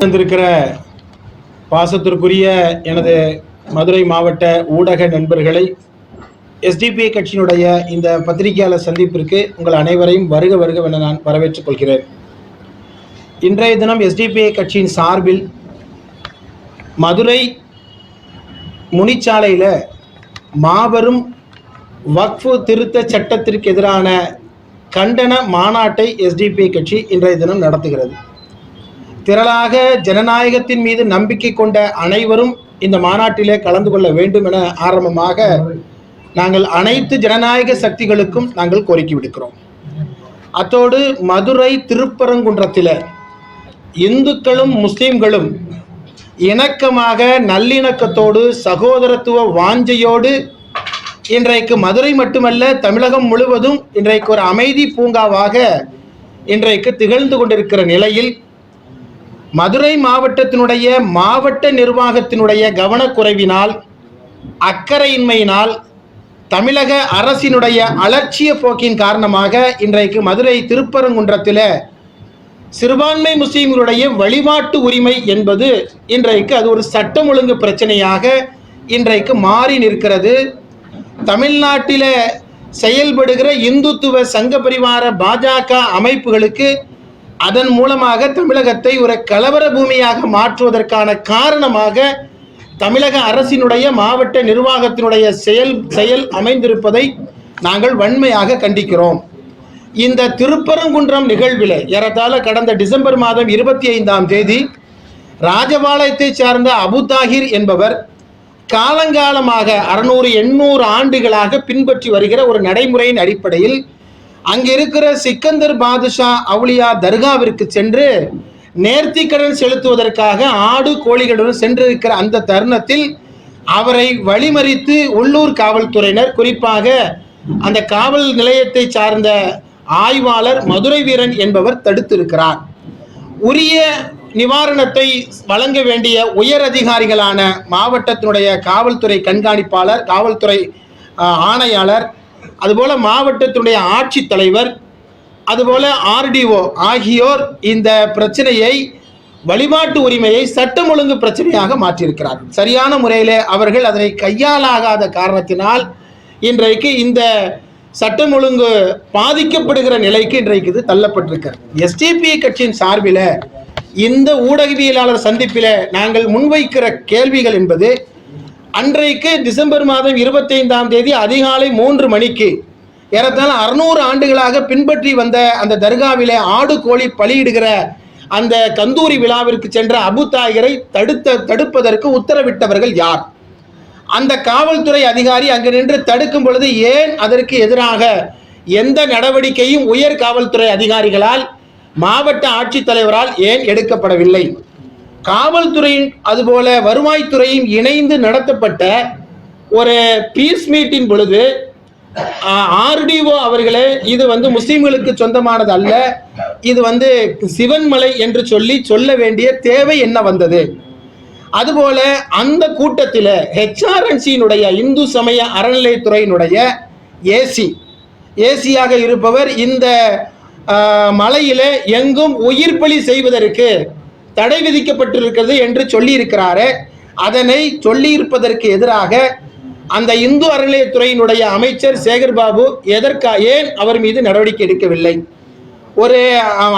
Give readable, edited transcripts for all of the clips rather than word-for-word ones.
வந்திருக்கிற பாசத்திற்குரிய எனது மதுரை மாவட்ட ஊடக நண்பர்களை, எஸ்டிபிஐ கட்சியினுடைய இந்த பத்திரிகையாளர் சந்திப்பிற்கு உங்கள் அனைவரையும் வருக வருகவென நான் வரவேற்றுக் கொள்கிறேன். இன்றைய தினம் எஸ்டிபிஐ கட்சியின் சார்பில் மதுரை முனிச்சாலையில் மாபெரும் வக்ஃபு திருத்த சட்டத்திற்கு எதிரான கண்டன மாநாட்டை எஸ்டிபிஐ கட்சி இன்றைய தினம் நடத்துகிறது. திரளாக ஜனநாயகத்தின் மீது நம்பிக்கை கொண்ட அனைவரும் இந்த மாநாட்டிலே கலந்து கொள்ள வேண்டும் என ஆரம்பமாக நாங்கள் அனைத்து ஜனநாயக சக்திகளுக்கும் நாங்கள் கோரிக்கை விடுக்கிறோம். அத்தோடு மதுரை திருப்பரங்குன்றத்தில் இந்துக்களும் முஸ்லீம்களும் இணக்கமாக நல்லிணக்கத்தோடு சகோதரத்துவ வாஞ்சையோடு இன்றைக்கு மதுரை மட்டுமல்ல தமிழகம் முழுவதும் இன்றைக்கு ஒரு அமைதி பூங்காவாக இன்றைக்கு திகழ்ந்து கொண்டிருக்கிற நிலையில் மதுரை மாவட்டத்தினுடைய மாவட்ட நிர்வாகத்தினுடைய கவனக்குறைவினால், அக்கறையின்மையினால், தமிழக அரசினுடைய அலட்சிய போக்கின் காரணமாக இன்றைக்கு மதுரை திருப்பரங்குன்றத்தில் சிறுபான்மை முஸ்லீம்களுடைய வழிபாட்டு உரிமை என்பது இன்றைக்கு அது ஒரு சட்டம் ஒழுங்கு பிரச்சனையாக இன்றைக்கு மாறி நிற்கிறது. தமிழ்நாட்டில் செயல்படுகிற இந்துத்துவ சங்க பரிவார பாஜக அமைப்புகளுக்கு அதன் மூலமாக தமிழகத்தை ஒரு கலவர பூமியாக மாற்றுவதற்கான காரணமாக தமிழக அரசினுடைய மாவட்ட நிர்வாகத்தினுடைய செயல் அமைந்திருப்பதை நாங்கள் வன்மையாக கண்டிக்கிறோம். இந்த திருப்பரங்குன்றம் நிகழ்வில் ஏறத்தாழ கடந்த டிசம்பர் மாதம் 25ஆம் தேதி ராஜபாளையத்தை சார்ந்த அபு தாஹிர் என்பவர் காலங்காலமாக 600-800 ஆண்டுகளாக பின்பற்றி வருகிற ஒரு நடைமுறையின் அடிப்படையில் அங்கே இருக்கிற சிக்கந்தர் பாதுஷா அவுலியா தர்காவிற்கு சென்று நேர்த்திக்கடன் செலுத்துவதற்காக ஆடு கோழிகளுடன் சென்றிருக்கிற அந்த தருணத்தில் அவரை வழிமறித்து உள்ளூர் காவல்துறையினர், குறிப்பாக அந்த காவல் நிலையத்தை சார்ந்த ஆய்வாளர் மதுரை வீரன் என்பவர் தடுத்திருக்கிறார். உரிய நிவாரணத்தை வழங்க வேண்டிய உயர் அதிகாரிகளான மாவட்டத்தினுடைய காவல்துறை கண்காணிப்பாளர், காவல்துறை ஆணையாளர், அதுபோல மாவட்டத்தினுடைய ஆட்சித்தலைவர், அதுபோல ஆர்டிஓ ஆகியோர் இந்த பிரச்சனையை, வழிபாட்டு உரிமையை சட்டம் ஒழுங்கு பிரச்சனையாக மாற்றியிருக்கிறார்கள். சரியான முறையில் அவர்கள் அதனை கையாளாகாத காரணத்தினால் இன்றைக்கு இந்த சட்டம் ஒழுங்கு பாதிக்கப்படுகிற நிலைக்கு இன்றைக்கு இது தள்ளப்பட்டிருக்கிறது. எஸ்டிபிஐ கட்சியின் சார்பில் இந்த ஊடகவியலாளர் சந்திப்பில் நாங்கள் முன்வைக்கிற கேள்விகள் என்பது, அன்றைக்கு டிசம்பர் மாதம் 25ஆம் தேதி அதிகாலை 3 மணிக்கு ஏறத்தாழ 600 ஆண்டுகளாக பின்பற்றி வந்த அந்த தர்காவிலே ஆடு கோழி பலியிடுகிற அந்த கந்தூரி விழாவிற்கு சென்ற அபு தாஹிரை தடுப்பதற்கு உத்தரவிட்டவர்கள் யார்? அந்த காவல்துறை அதிகாரி அங்கு நின்று தடுக்கும் பொழுது ஏன் அதற்கு எதிராக எந்த நடவடிக்கையும் உயர் காவல்துறை அதிகாரிகளால், மாவட்ட ஆட்சித்தலைவரால் ஏன் எடுக்கப்படவில்லை? காவல்துறையின் அதுபோல வருவாய்த்துறையும் இணைந்து நடத்தப்பட்ட ஒரு பீஸ் மீட்டின் பொழுது ஆர்டிஓ அவர்களே, இது முஸ்லீம்களுக்கு சொந்தமானது அல்ல, இது சிவன்மலை என்று சொல்ல வேண்டிய தேவை என்ன வந்தது? அதுபோல அந்த கூட்டத்தில் ஹெச்ஆர்என்சியினுடைய இந்து சமய அறநிலையத்துறையினுடைய ஏசியாக இருப்பவர் இந்த மலையில் எங்கும் உயிர் பலி செய்வதற்கு தடை விதிக்கப்பட்டிருக்கிறது என்று சொல்லியிருக்கிறாரு. அதனை சொல்லியிருப்பதற்கு எதிராக அந்த இந்து அறநிலையத்துறையினுடைய அமைச்சர் சேகர் பாபு ஏன் அவர் மீது நடவடிக்கை எடுக்கவில்லை? ஒரு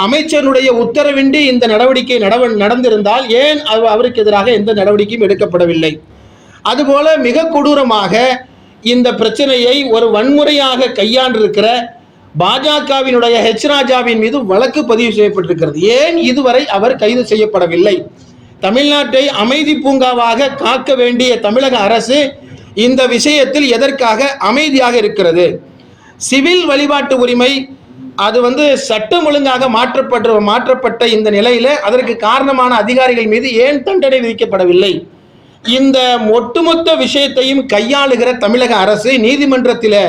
அமைச்சருடைய உத்தரவின்றி இந்த நடவடிக்கை நடந்திருந்தால் ஏன் அவருக்கு எதிராக எந்த நடவடிக்கையும் எடுக்கப்படவில்லை? அதுபோல மிக கொடூரமாக இந்த பிரச்சனையை ஒரு வன்முறையாக கையாண்டிருக்கிற பாஜகவினுடைய ராஜாவின் மீது வழக்கு பதிவு செய்யப்பட்டிருக்கிறது. ஏன் இதுவரை அவர் கைது செய்யப்படவில்லை? தமிழ்நாட்டை அமைதி பூங்காவாக காக்க வேண்டிய தமிழக அரசு இந்த விஷயத்தில் எதற்காக அமைதியாக இருக்கிறது? சிவில் வழிபாட்டு உரிமை அது சட்டம் ஒழுங்காக மாற்றப்பட்ட இந்த நிலையில அதற்கு காரணமான அதிகாரிகள் மீது ஏன் தண்டனை விதிக்கப்படவில்லை? இந்த ஒட்டுமொத்த விஷயத்தையும் கையாளுகிற தமிழக அரசு நீதிமன்றத்தில்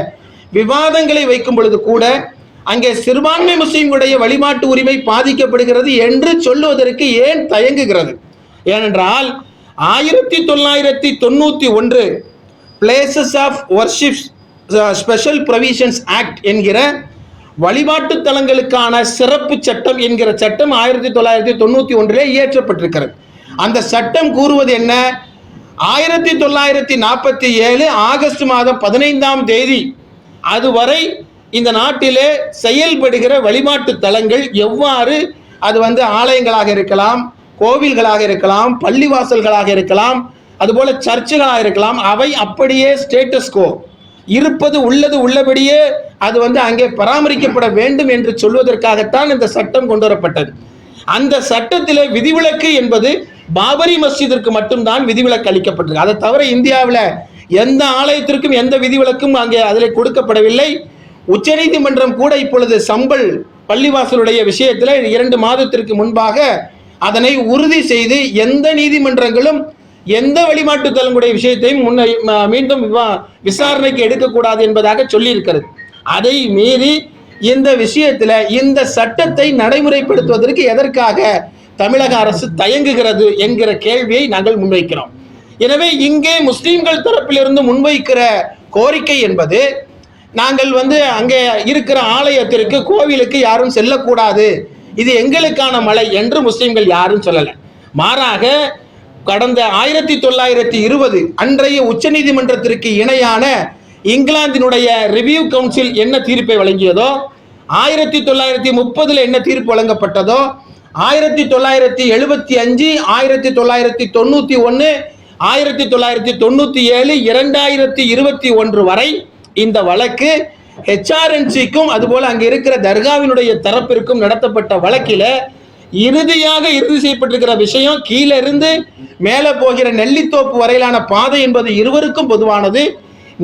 விவாதங்களை வைக்கும் பொழுது கூட அங்கே சிறுபான்மை முஸ்லீம்களுடைய வழிபாட்டு உரிமை பாதிக்கப்படுகிறது என்று சொல்லுவதற்கு ஏன் தயங்குகிறது? ஏனென்றால் 1991 places of worship special provisions act என்கிற வழிபாட்டு தலங்களுக்கான சிறப்பு சட்டம் என்கிற சட்டம் 1991 இயற்றப்பட்டிருக்கிறது. அந்த சட்டம் கூறுவது என்ன? 1947 ஆகஸ்ட் மாதம் 15ஆம் தேதி அதுவரை இந்த நாட்டிலே செயல்படுகிற வழிபாட்டு தலங்கள் எவ்வாறு, அது ஆலயங்களாக இருக்கலாம், கோவில்களாக இருக்கலாம், பள்ளிவாசல்களாக இருக்கலாம், அதுபோல சர்ச்சுகளாக இருக்கலாம், அவை அப்படியே ஸ்டேட்டஸ் கோ இருப்பது உள்ளது உள்ளபடியே அது அங்கே பராமரிக்கப்பட வேண்டும் என்று சொல்வதற்காகத்தான் இந்த சட்டம் கொண்டு வரப்பட்டது. அந்த சட்டத்திலே விதிவிலக்கு என்பது பாபரி மஸ்ஜிதிற்கு மட்டும்தான் விதிவிலக்கு அளிக்கப்பட்டது. அதை தவிர இந்தியாவில் எந்த ஆலயத்திற்கும் எந்த விதிவிலக்கும் அங்கே அதில் கொடுக்கப்படவில்லை. உச்சநீதிமன்றம் கூட இப்பொழுது சம்பல் பள்ளிவாசலுடைய விஷயத்தில் 2 மாதத்திற்கு முன்பாக அதனை உறுதி செய்து எந்த நீதிமன்றங்களும் எந்த வழிபாட்டு தலங்களுடைய விஷயத்தையும் மீண்டும் விசாரணைக்கு எடுக்கக்கூடாது என்பதாக சொல்லியிருக்கிறது. அதை மீறி இந்த விஷயத்தில் இந்த சட்டத்தை நடைமுறைப்படுத்துவதற்கு எதற்காக தமிழக அரசு தயங்குகிறது என்கிற கேள்வியை நாங்கள் முன்வைக்கிறோம். எனவே இங்கே முஸ்லீம்கள் தரப்பிலிருந்து முன்வைக்கிற கோரிக்கை என்பது, நாங்கள் அங்கே இருக்கிற ஆலயத்திற்கு, கோவிலுக்கு யாரும் செல்லக்கூடாது, இது எங்களுக்கான மலை என்று முஸ்லீம்கள் யாரும் சொல்லலை. மாறாக கடந்த 1920 அன்றைய உச்சநீதிமன்றத்திற்கு இணையான இங்கிலாந்தினுடைய ரிவ்யூ கவுன்சில் என்ன தீர்ப்பை வழங்கியதோ, 1930 என்ன தீர்ப்பு வழங்கப்பட்டதோ, 1975, 1991, 1997, 2021 வரை இந்த வழக்கு HRNCக்கும் அதுபோல அங்கே இருக்கிற தர்காவினுடைய தரப்பிற்கும் நடத்தப்பட்ட வழக்கில் இறுதியாக இறுதி செய்யப்பட்டிருக்கிற விஷயம், கீழே இருந்து மேலே போகிற நெல்லித்தோப்பு வரையிலான பாதை என்பது இருவருக்கும் பொதுவானது.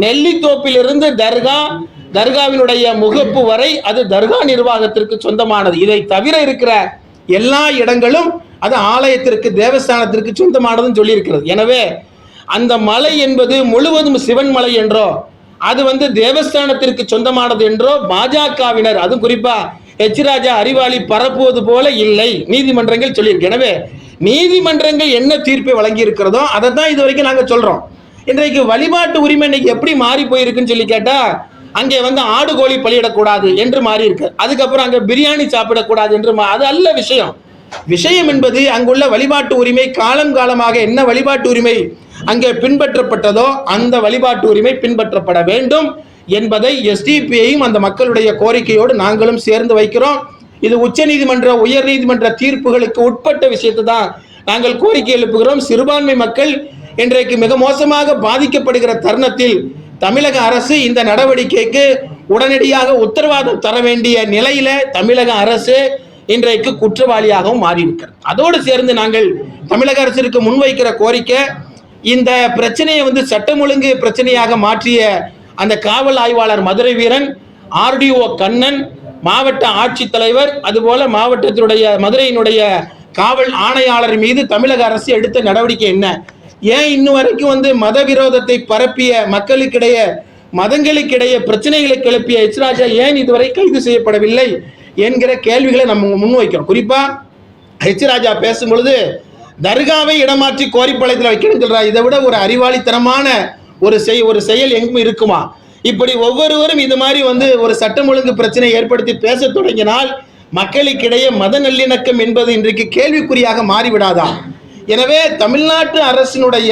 நெல்லித்தோப்பிலிருந்து தர்காவினுடைய முகப்பு வரை அது தர்கா நிர்வாகத்திற்கு சொந்தமானது. இதை தவிர இருக்கிற எல்லா இடங்களும் அது ஆலயத்திற்கு, தேவஸ்தானத்திற்கு சொந்தமானதுன்னு சொல்லியிருக்கிறது. எனவே அந்த மலை என்பது முழுவதும் சிவன் மலை என்றோ, அது தேவஸ்தானத்திற்கு சொந்தமானது என்றோ பாஜகவினர், அதுவும் குறிப்பா ராஜா அறிவாளி பரப்புவது போல இல்லை, நீதிமன்றங்கள் சொல்லியிருக்கு. எனவே நீதிமன்றங்கள் என்ன தீர்ப்பை வழங்கி இருக்கிறதோ அதை தான் இது வரைக்கும் நாங்கள் சொல்றோம். இன்றைக்கு வழிபாட்டு உரிமை இன்னைக்கு எப்படி மாறி போயிருக்குன்னு சொல்லி கேட்டா, அங்கே ஆடு கோழி பலியிடக்கூடாது என்று மாறி இருக்கு. அதுக்கப்புறம் அங்கே பிரியாணி சாப்பிடக்கூடாது என்று, அது அல்ல விஷயம். விஷயம் என்பது அங்குள்ள வழிபாட்டு உரிமை, காலம் காலமாக என்ன வழிபாட்டு உரிமை அங்கே பின்பற்றப்பட்டதோ அந்த வழிபாட்டு உரிமை பின்பற்றப்பட வேண்டும் என்பதை எஸ்டிபிஐயும் அந்த மக்களுடைய கோரிக்கையோடு நாங்களும் சேர்ந்து வைக்கிறோம். இது உச்சநீதிமன்ற, உயர் நீதிமன்ற தீர்ப்புகளுக்கு உட்பட்ட விஷயத்தை தான் நாங்கள் கோரிக்கை எழுப்புகிறோம். சிறுபான்மை மக்கள் இன்றைக்கு மிக மோசமாக பாதிக்கப்படுகிற தருணத்தில் தமிழக அரசு இந்த நடவடிக்கைக்கு உடனடியாக உத்தரவாதம் தர வேண்டிய நிலையில தமிழக அரசு இன்றைக்கு குற்றவாளியாகவும் மாறியிருக்கிறது. அதோடு சேர்ந்து நாங்கள் தமிழக அரசிற்கு முன்வைக்கிற கோரிக்கை, இந்த பிரச்சனையை சட்டம் ஒழுங்கு பிரச்சனையாக மாற்றிய அந்த காவல் ஆய்வாளர் மதுரை வீரன், RDO கண்ணன், மாவட்ட ஆட்சித்தலைவர், அதுபோல மாவட்டத்தினுடைய மதுரையினுடைய காவல் ஆணையாளர் மீது தமிழக அரசு எடுத்த நடவடிக்கை என்ன? ஏன் இன்னும் வரைக்கும் மத விரோதத்தை பரப்பிய மக்களுக்கிடையே, மதங்களுக்கிடையே பிரச்சனைகளை கிளப்பிய ராஜா ஏன் இதுவரை கைது செய்யப்படவில்லை என்கிற கேள்விகளை நம்ம முன்வைக்கிறோம். குறிப்பா ராஜா பேசும் பொழுது தர்காவை இடமாற்றி கோரிப்பாளையத்தில் வைக்கணும்னு சொல்றாரு. இதை விட ஒரு அறிவாளித்தனமான ஒரு செயல் எங்கும் இருக்குமா? இப்படி ஒவ்வொருவரும் இது மாதிரி ஒரு சட்டம் ஒழுங்கு பிரச்சனை ஏற்படுத்தி பேச தொடங்கினால் மக்களுக்கிடையே மத நல்லிணக்கம் என்பது இன்றைக்கு கேள்விக்குறியாக மாறிவிடாதா? எனவே தமிழ்நாட்டு அரசினுடைய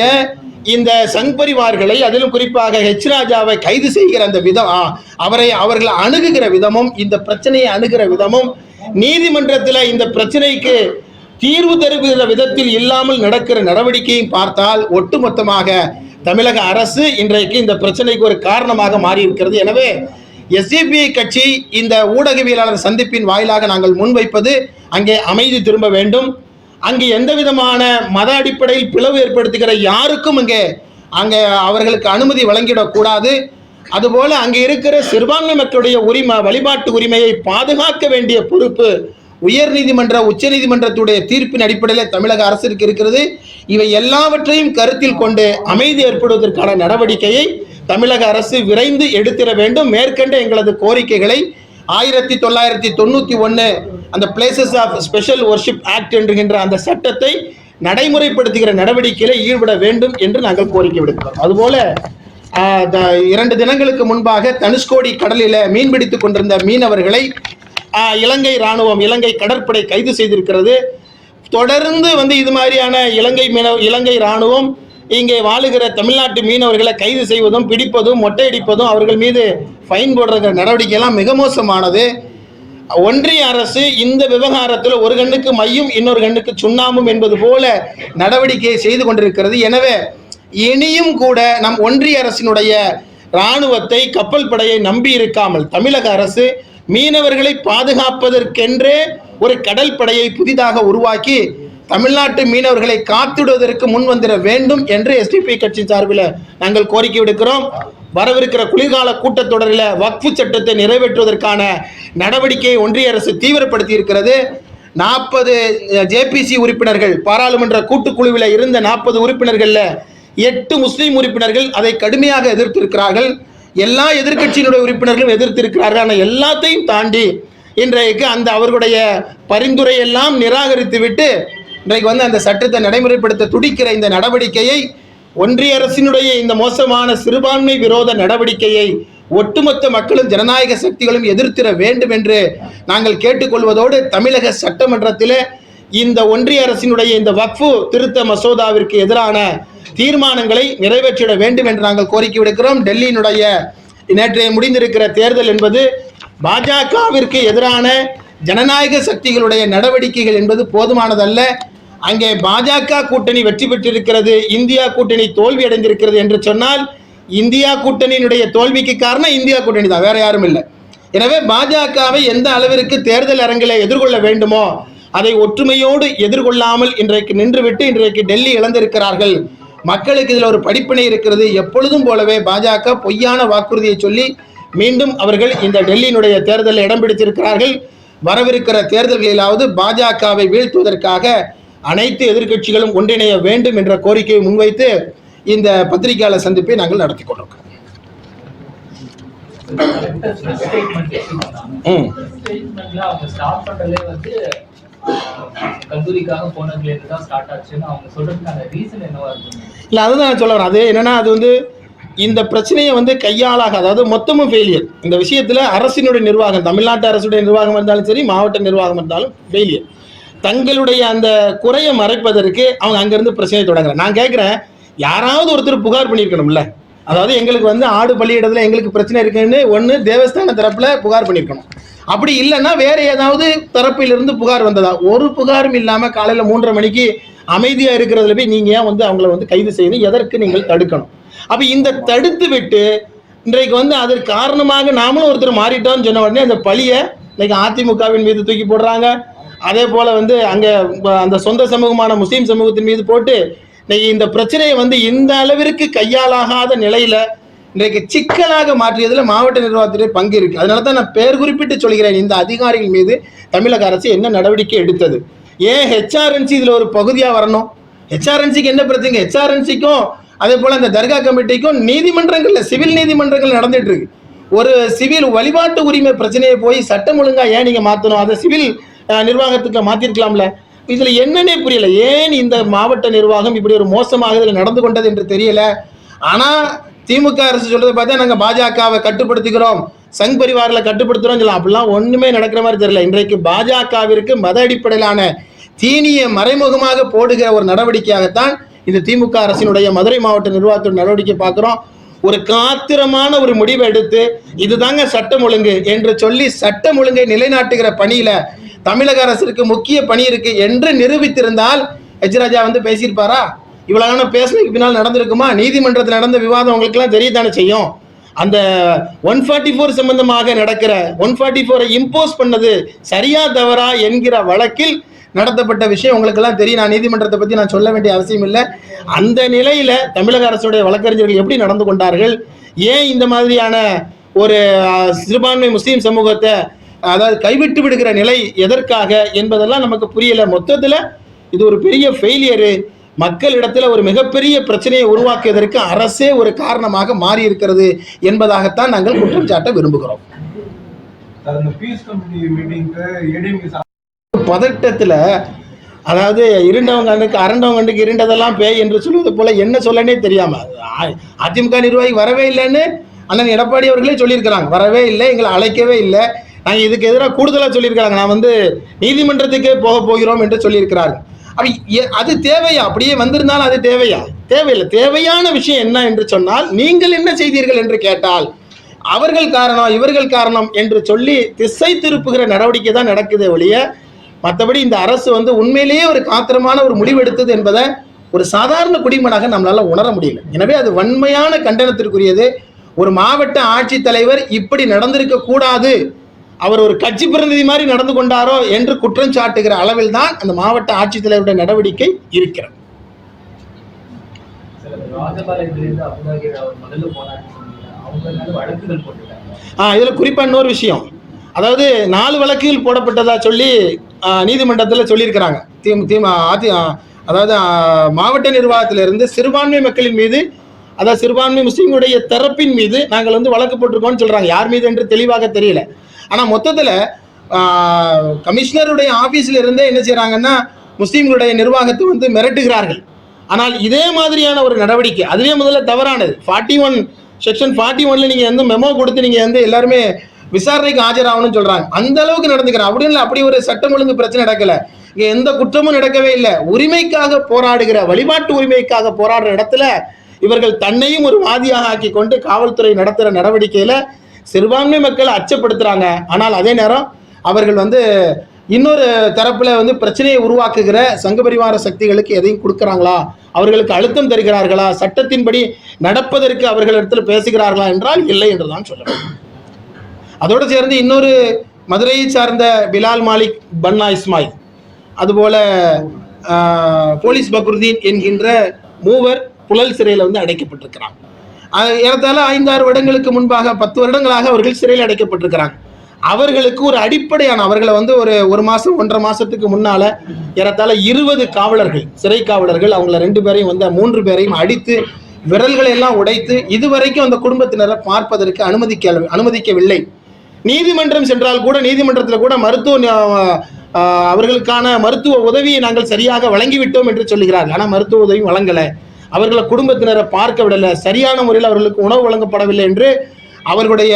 இந்த சங் பரிவார்களை, அதிலும் குறிப்பாக ராஜாவை கைது செய்கிற அந்த விதம், அவர்களை அணுகுகிற விதமும், இந்த பிரச்சனையை அணுகிற விதமும், நீதிமன்றத்தில் இந்த பிரச்சனைக்கு தீர்வு தருகிற விதத்தில் இல்லாமல் நடக்கிற நடவடிக்கையும் பார்த்தால் ஒட்டுமொத்தமாக தமிழக அரசு இன்றைக்கு இந்த பிரச்சனைக்கு ஒரு காரணமாக மாறி இருக்கிறது. எனவே எஸ்டிபிஐ கட்சி இந்த ஊடகவியலாளர் சந்திப்பின் வாயிலாக நாங்கள் முன்வைப்பது, அங்கே அமைதி திரும்ப வேண்டும். அங்கே எந்த விதமான மத அடிப்படையில் பிளவு ஏற்படுத்துகிற யாருக்கும் அங்கே அவர்களுக்கு அனுமதி வழங்கிடக்கூடாது. அதுபோல அங்கே இருக்கிற சிறுபான்மை மக்களுடைய உரிமை, வழிபாட்டு உரிமையை பாதுகாக்க வேண்டிய பொறுப்பு உயர் நீதிமன்ற, உச்ச நீதிமன்றத்துடைய தீர்ப்பின் அடிப்படையில் தமிழக அரசிற்கு இருக்கிறது. இவை எல்லாவற்றையும் கருத்தில் கொண்டு அமைதி ஏற்படுவதற்கான நடவடிக்கையை தமிழக அரசு விரைந்து எடுத்திட வேண்டும். மேற்கண்ட எங்களது கோரிக்கைகளை 1991 அந்த places of special worship act என்கின்ற அந்த சட்டத்தை நடைமுறைப்படுத்துகிற நடவடிக்கையில் ஈடுபட வேண்டும் என்று நாங்கள் கோரிக்கை விடுக்கிறோம். அதுபோல 2 தினங்களுக்கு முன்பாக தனுஷ்கோடி கடலில் மீன்பிடித்துக் கொண்டிருந்த மீனவர்களை இலங்கை இராணுவம், இலங்கை கடற்படை கைது செய்திருக்கிறது. தொடர்ந்து இது மாதிரியான இலங்கை இராணுவம் இங்கே வாழுகிற தமிழ்நாட்டு மீனவர்களை கைது செய்வதும், பிடிப்பதும், மொட்டையடிப்பதும், அவர்கள் மீது ஃபைன் போடுற நடவடிக்கையெல்லாம் மிக மோசமானது. ஒன்றிய அரசு இந்த விவகாரத்தில் ஒரு கண்ணுக்கு மையும் இன்னொரு கண்ணுக்கு சுண்ணாமும் என்பது போல நடவடிக்கையை செய்து கொண்டிருக்கிறது. எனவே இனியும் கூட நம் ஒன்றிய அரசினுடைய இராணுவத்தை, கப்பல் படையை நம்பி இருக்காமல் தமிழக அரசு மீனவர்களை பாதுகாப்பதற்கென்றே ஒரு கடல் படையை புதிதாக உருவாக்கி தமிழ்நாட்டு மீனவர்களை காத்திடுவதற்கு முன் வந்துட வேண்டும் என்று எஸ்டிபி கட்சி சார்பில் நாங்கள் கோரிக்கை விடுக்கிறோம். வரவிருக்கிற குளிர்கால கூட்டத்தொடரில் வக்ஃபு சட்டத்தை நிறைவேற்றுவதற்கான நடவடிக்கையை ஒன்றிய அரசு தீவிரப்படுத்தி இருக்கிறது. 40 ஜேபிசி உறுப்பினர்கள், பாராளுமன்ற கூட்டுக்குழுவில் இருந்த 40 உறுப்பினர்களில் 8 முஸ்லீம் உறுப்பினர்கள் அதை கடுமையாக எதிர்த்திருக்கிறார்கள். எல்லா எதிர்க்கட்சியினுடைய உறுப்பினர்களும் எதிர்த்திருக்கிறார்கள். ஆனால் எல்லாத்தையும் தாண்டி இன்றைக்கு அவர்களுடைய பரிந்துரையெல்லாம் நிராகரித்து விட்டு இன்றைக்கு அந்த சட்டத்தை நடைமுறைப்படுத்த துடிக்கிற இந்த நடவடிக்கையை, ஒன்றிய அரசினுடைய இந்த மோசமான சிறுபான்மை விரோத நடவடிக்கையை ஒட்டுமொத்த மக்களும் ஜனநாயக சக்திகளும் எதிர்த்திட வேண்டும் என்று நாங்கள் கேட்டுக்கொள்வதோடு, தமிழக சட்டமன்றத்தில் இந்த ஒன்றிய அரசினுடைய இந்த வக்ஃபு திருத்த மசோதாவிற்கு எதிரான தீர்மானங்களை நிறைவேற்றிட வேண்டும் என்று நாங்கள் கோரிக்கை விடுக்கிறோம். டெல்லியினுடைய நேற்றைய முடிந்திருக்கிற தேர்தல் என்பது பாஜகவிற்கு எதிரான ஜனநாயக சக்திகளுடைய நடவடிக்கைகள் என்பது போதுமானதல்ல. அங்கே பாஜக கூட்டணி வெற்றி பெற்றிருக்கிறது, இந்தியா கூட்டணி தோல்வி அடைந்திருக்கிறது என்று சொன்னால், இந்தியா கூட்டணியினுடைய தோல்விக்கு காரணம் இந்தியா கூட்டணி தான், வேற யாரும் இல்லை. எனவே பாஜகவை எந்த அளவிற்கு தேர்தல் அரங்கில் எதிர்கொள்ள வேண்டுமோ அதை ஒற்றுமையோடு எதிர்கொள்ளாமல் இன்றைக்கு நின்றுவிட்டு இன்றைக்கு டெல்லி இழந்திருக்கிறார்கள். மக்களுக்கு இதில் ஒரு படிப்பினை இருக்கிறது. எப்பொழுதும் போலவே பாஜக பொய்யான வாக்குறுதியை சொல்லி மீண்டும் அவர்கள் இந்த டெல்லியினுடைய தேர்தலில் இடம் பிடித்திருக்கிறார்கள். வரவிருக்கிற தேர்தல்களிலாவது பாஜகவை வீழ்த்துவதற்காக அனைத்து எதிர்க்கட்சிகளும் ஒன்றிணைய வேண்டும் என்ற கோரிக்கையை முன்வைத்து இந்த பத்திரிகையாளர் சந்திப்பை நாங்கள் நடத்தி கொண்டிருக்கிறோம். இல்லை, அதுதான் சொல்ல வரேன். அது என்னன்னா, அது இந்த பிரச்சனையை கையாளாக, அதாவது மொத்தமும் ஃபெயிலியர். இந்த விஷயத்தில் அரசினுடைய நிர்வாகம், தமிழ்நாட்டு அரசுடைய நிர்வாகம் இருந்தாலும் சரி, மாவட்ட நிர்வாகம் இருந்தாலும் ஃபெயிலியர். தங்களுடைய அந்த குறையை மறைப்பதற்கு அவங்க அங்கேருந்து பிரச்சனையை தொடங்குறாங்க. நான் கேட்குறேன், யாராவது ஒருத்தர் புகார் பண்ணியிருக்கணும்ல. அதாவது எங்களுக்கு ஆடு பள்ளியிடத்தில் எங்களுக்கு பிரச்சனை இருக்குன்னு ஒன்று தேவஸ்தான தரப்பில் புகார் பண்ணியிருக்கணும். அப்படி இல்லைன்னா வேறு ஏதாவது தரப்பிலிருந்து புகார் வந்ததா? ஒரு புகாரும் இல்லாமல் காலையில் 3:30 மணிக்கு அமைதியாக இருக்கிறதுல போய் நீங்கள் ஏன் அவங்கள கைது செய்து எதற்கு நீங்கள் தடுக்கணும்? அப்போ இந்த தடுத்து விட்டு இன்றைக்கு அதற்கு காரணமாக நாமளும் ஒருத்தர் மாறிட்டோம்னு சொன்ன உடனே அந்த பழியை இன்னைக்கு அதிமுகவின் மீது தூக்கி போடுறாங்க. அதே போல் அங்கே அந்த சொந்த சமூகமான முஸ்லீம் சமூகத்தின் மீது போட்டு இன்னைக்கு இந்த பிரச்சனையை இந்த அளவிற்கு கையாளாகாத நிலையில் இன்றைக்கு சிக்கலாக மாற்றியதில் மாவட்ட நிர்வாகத்திலே பங்கு இருக்குது. அதனால தான் நான் பேர் குறிப்பிட்டு சொல்கிறேன், இந்த அதிகாரிகள் மீது தமிழக அரசு என்ன நடவடிக்கை எடுத்தது? ஏன் ஹெச்ஆர்என்சி இதில் ஒரு பகுதியாக வரணும்? ஹெச்ஆர்என்சிக்கு என்ன பிரச்சனை? ஹெச்ஆர்என்சிக்கும் அதே போல் அந்த தர்கா கமிட்டிக்கும் நீதிமன்றங்களில், சிவில் நீதிமன்றங்கள் நடந்துட்டு இருக்கு. ஒரு சிவில் வழிபாட்டு உரிமை பிரச்சனையை போய் சட்டம் ஒழுங்கா ஏன் நீங்கள் மாற்றணும்? அதை சிவில் நிர்வாகத்துக்கு மாற்றிருக்கலாம்ல. இதில் என்னன்னே புரியல. ஏன் இந்த மாவட்ட நிர்வாகம் இப்படி ஒரு மோசமாக இதில் நடந்து கொண்டது என்று தெரியல. ஆனால் திமுக அரசு சொல்றதை பார்த்தா நாங்கள் பாஜகவை கட்டுப்படுத்துகிறோம், சங் பரிவாரில் கட்டுப்படுத்துகிறோம் சொல்லலாம். அப்படிலாம் ஒன்றுமே நடக்கிற மாதிரி தெரியல. இன்றைக்கு பாஜகவிற்கு மத அடிப்படையிலான தீனியை மறைமுகமாக போடுகிற ஒரு நடவடிக்கையாகத்தான் இந்த திமுக அரசினுடைய மதுரை மாவட்ட நிர்வாகத்தின் நடவடிக்கை பார்க்குறோம். ஒரு காத்திரமான ஒரு முடிவை எடுத்து இதுதாங்க சட்டம் ஒழுங்கு என்று சொல்லி சட்டம் ஒழுங்கை நிலைநாட்டுகிற பணியில் தமிழக அரசுக்கு முக்கிய பணி இருக்கு என்று நிரூபித்திருந்தால் எச்ராஜா பேசியிருப்பாரா? இவ்வளவு பேசினதுக்கு பின்னால் நடந்திருக்குமா? நீதிமன்றத்தில் நடந்த விவாதம் உங்களுக்குலாம் தெரியத்தானே செய்யும். அந்த 144 சம்பந்தமாக நடக்கிற 144 இம்போஸ் பண்ணது சரியா தவறா என்கிற வழக்கில் நடத்தப்பட்ட விஷயம் உங்களுக்கெல்லாம் தெரியும். நான் நீதிமன்றத்தை பற்றி நான் சொல்ல வேண்டிய அவசியம் இல்லை. அந்த நிலையில் தமிழக அரசுடைய வழக்கறிஞர்கள் எப்படி நடந்து கொண்டார்கள்? ஏன் இந்த மாதிரியான ஒரு சிறுபான்மை முஸ்லீம் சமூகத்தை அதாவது கைவிட்டு விடுகிற நிலை எதற்காக என்பதெல்லாம் நமக்கு புரியல. மொத்தத்தில் இது ஒரு பெரிய ஃபெயிலியரு. மக்களிடத்தில் ஒரு மிகப்பெரிய பிரச்சனையை உருவாக்குவதற்கு அரசே ஒரு காரணமாக மாறி இருக்கிறது என்பதாகத்தான் நாங்கள் குற்றம் சாட்ட விரும்புகிறோம். பதட்டத்தில் அதாவது இருண்டவங்க கண்ணுக்கு அரண்டவங்க கண்ணுக்கு இருண்டதெல்லாம் பேய் என்று சொல்வது போல என்ன சொல்லனே தெரியாம அதிமுக நிர்வாகி வரவே இல்லைன்னு அண்ணன் எடப்பாடி அவர்களே சொல்லியிருக்கிறாங்க. வரவே இல்லை, எங்களை அழைக்கவே இல்லை, நாங்கள் இதுக்கு எதிராக கூடுதலாக சொல்லியிருக்கிறாங்க, நான் வந்து நீதிமன்றத்துக்கே போக போகிறோம் என்று சொல்லியிருக்கிறாங்க. அது தேவையா? அப்படியே வந்திருந்தாலும் அது தேவையா? தேவையில்லை. தேவையான விஷயம் என்ன என்று சொன்னால், நீங்கள் என்ன செய்தீர்கள் என்று கேட்டால் அவர்கள் காரணம் இவர்கள் காரணம் என்று சொல்லி திசை திருப்புகிற நடவடிக்கை தான் நடக்குதே ஒழிய, மற்றபடி இந்த அரசு வந்து உண்மையிலேயே ஒரு காத்திரமான ஒரு முடிவெடுத்தது என்பதை ஒரு சாதாரண குடிமகனாக நம்மளால உணர முடியல. எனவே அது வன்மையான கண்டனத்திற்குரியது. ஒரு மாவட்ட ஆட்சித்தலைவர் இப்படி நடந்திருக்க கூடாது, அவர் ஒரு கட்சி பிரதிநிதி மாதிரி நடந்து கொண்டாரோ என்று குற்றம் சாட்டுகிற அளவில் தான் அந்த மாவட்ட ஆட்சித்தலைவருடைய நடவடிக்கை இருக்கிறது. இதுல குறிப்பா இன்னொரு விஷயம், அதாவது 4 வழக்குகள் போடப்பட்டதா சொல்லி நீதிமன்றத்தில் சொல்லியிருக்கிறாங்க. அதாவது மாவட்ட நிர்வாகத்திலிருந்து சிறுபான்மை மக்களின் மீது, அதாவது சிறுபான்மை முஸ்லீம்களுடைய தரப்பின் மீது நாங்கள் வந்து வழக்கு போட்டிருக்கோம்னு சொல்றாங்க. யார் மீது என்று தெளிவாக தெரியல. ஆனா மொத்தத்தில் கமிஷனருடைய ஆபீஸ்ல இருந்தே என்ன செய்யறாங்கன்னா முஸ்லீம்களுடைய நிர்வாகத்தை வந்து மிரட்டுகிறார்கள். ஆனால் இதே மாதிரியான ஒரு நடவடிக்கை அதுவே முதல்ல தவறானது. 41 செக்ஷன் 41ல நீங்க வந்து மெமோ கொடுத்து நீங்க வந்து எல்லாருமே விசாரணைக்கு ஆஜராகணும்னு சொல்றாங்க. அந்த அளவுக்கு நடந்துக்கிறேன் அப்படின்னு இல்லை. அப்படி ஒரு சட்டம் ஒழுங்கு பிரச்சனை நடக்கல, இங்க எந்த குற்றமும் நடக்கவே இல்லை. உரிமைக்காக போராடுகிற, வழிபாட்டு உரிமைக்காக போராடுற இடத்துல இவர்கள் தன்னையும் ஒரு வாதியாக ஆக்கி கொண்டு காவல்துறை நடத்துகிற நடவடிக்கையில சிறுபான்மை மக்களை அச்சப்படுத்துறாங்க. ஆனால் அதே நேரம் அவர்கள் வந்து இன்னொரு தரப்புல வந்து பிரச்சனையை உருவாக்குகிற சங்க பரிவார சக்திகளுக்கு எதையும் கொடுக்குறாங்களா, அவர்களுக்கு அழுத்தம் தருகிறார்களா, சட்டத்தின்படி நடப்பதற்கு அவர்களிடத்தில் பேசுகிறார்களா என்றால் இல்லை என்றுதான் சொல்லணும். அதோடு சேர்ந்து இன்னொரு மதுரையை சார்ந்த பிலால் மாலிக், பன்னா இஸ்மாயில், அதுபோல போலீஸ் பக்ருதீன் என்கின்ற 3 புழல் சிறையில் வந்து அடைக்கப்பட்டிருக்கிறாங்க. ஏறத்தாழ 5-6 வருடங்களுக்கு முன்பாக 10 வருடங்களாக அவர்கள் சிறையில் அடைக்கப்பட்டிருக்கிறாங்க. அவர்களுக்கு ஒரு அடிப்படையான, அவர்களை வந்து ஒரு மாதம் 1.5 மாதத்துக்கு முன்னால ஏறத்தாழ 20 காவலர்கள், சிறை காவலர்கள், அவங்கள 2 பேரையும் வந்து 3 பேரையும் அடித்து விரல்களை எல்லாம் உடைத்து இதுவரைக்கும் அந்த குடும்பத்தினரை பார்ப்பதற்கு அனுமதிக்கவில்லை. நீதிமன்றம் சென்றால் கூட நீதிமன்றத்தில் கூட அவர்களுக்கான மருத்துவ உதவியை நாங்கள் சரியாக வழங்கிவிட்டோம் என்று சொல்லுகிறார்கள். ஆனால் மருத்துவ உதவி வழங்கலை, அவர்களை குடும்பத்தினரை பார்க்க விடலை, சரியான முறையில் அவர்களுக்கு உணவு வழங்கப்படவில்லை என்று அவர்களுடைய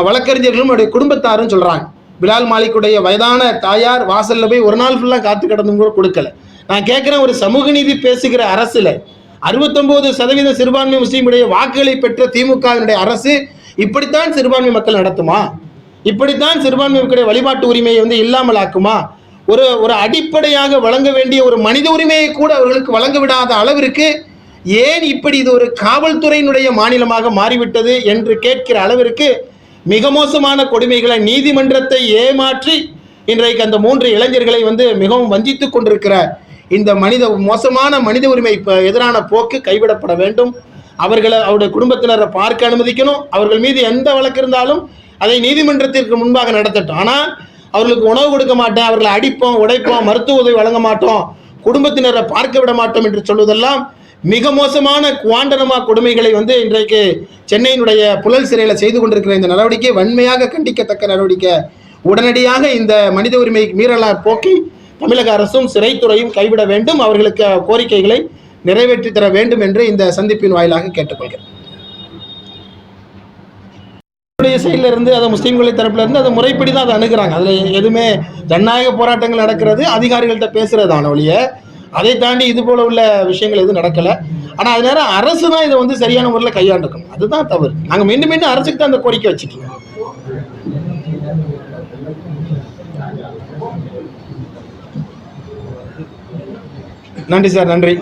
வழக்கறிஞர்களும் அவருடைய குடும்பத்தாரும் சொல்றாங்க. பிலால் மாலிக்குடைய வயதான தாயார் வாசல்ல போய் ஒரு நாள் ஃபுல்லா காத்து கிடந்தும் கூட கொடுக்கல. நான் கேட்கிறேன், ஒரு சமூக நீதி பேசுகிற அரசுல 69% சிறுபான்மை முஸ்லீமுடைய வாக்குகளை பெற்ற திமுகவினுடைய அரசு இப்படித்தான் சிறுபான்மை மக்கள் நடத்துமா? இப்படித்தான் சிறுபான்மை மக்களுடைய வழிபாட்டு உரிமையை வந்து இல்லாமல் ஆக்குமா? ஒரு அடிப்படையாக வழங்க வேண்டிய ஒரு மனித உரிமையை கூட அவர்களுக்கு வழங்க விடாத அளவிற்கு ஏன் இப்படி இது ஒரு காவல்துறையினுடைய மாநிலமாக மாறிவிட்டது என்று கேட்கிற அளவிற்கு மிக மோசமான கொடுமைகளை, நீதிமன்றத்தை ஏமாற்றி இன்றைக்கு அந்த 3 இளைஞர்களை வந்து மிகவும் வஞ்சித்துக் கொண்டிருக்கிற இந்த மோசமான மனித உரிமை எதிரான போக்கு கைவிடப்பட வேண்டும். அவருடைய குடும்பத்தினரை பார்க்க அனுமதிக்கணும். அவர்கள் மீது எந்த வழக்கு இருந்தாலும் அதை நீதிமன்றத்திற்கு முன்பாக நடத்தட்டும். ஆனால் அவர்களுக்கு உணவு கொடுக்க மாட்டேன், அவர்களை அடிப்போம், உடைப்போம், மருத்துவ உதவி வழங்க மாட்டோம், குடும்பத்தினரை பார்க்க விட மாட்டோம் என்று சொல்வதெல்லாம் மிக மோசமான குவாண்டனமா கொடுமைகளை வந்து இன்றைக்கு சென்னையினுடைய புழல் சிறையில் செய்து கொண்டிருக்கிற இந்த நடவடிக்கை வன்மையாக கண்டிக்கத்தக்க நடவடிக்கை. உடனடியாக இந்த மனித உரிமை மீறலா போக்கை தமிழக அரசும் சிறைத்துறையும் கைவிட வேண்டும். அவர்களுக்கு கோரிக்கைகளை நிறைவேற்றி தர வேண்டும் என்று இந்த சந்திப்பின் வாயிலாக கேட்டுக்கொள்கிறேன். சைட்ல இருந்து அதை முஸ்லீம்களை தரப்புல இருந்து அதை முறைப்படி தான் அதை அணுகிறாங்க. அதுல எதுவுமே ஜனநாயக போராட்டங்கள் நடக்கிறது, அதிகாரிகள்கிட்ட பேசுறதான ஒழிய அதை தாண்டி இது போல உள்ள விஷயங்கள் எதுவும் நடக்கல. ஆனா அது நேரம் அரசு தான் இதை வந்து சரியான முறையில் கையாண்டுக்கணும். அதுதான் தவறு. நாங்க மீண்டும் அரசுக்கு தான் அந்த கோரிக்கை வச்சுக்கோங்க. நன்றி சார், நன்றி.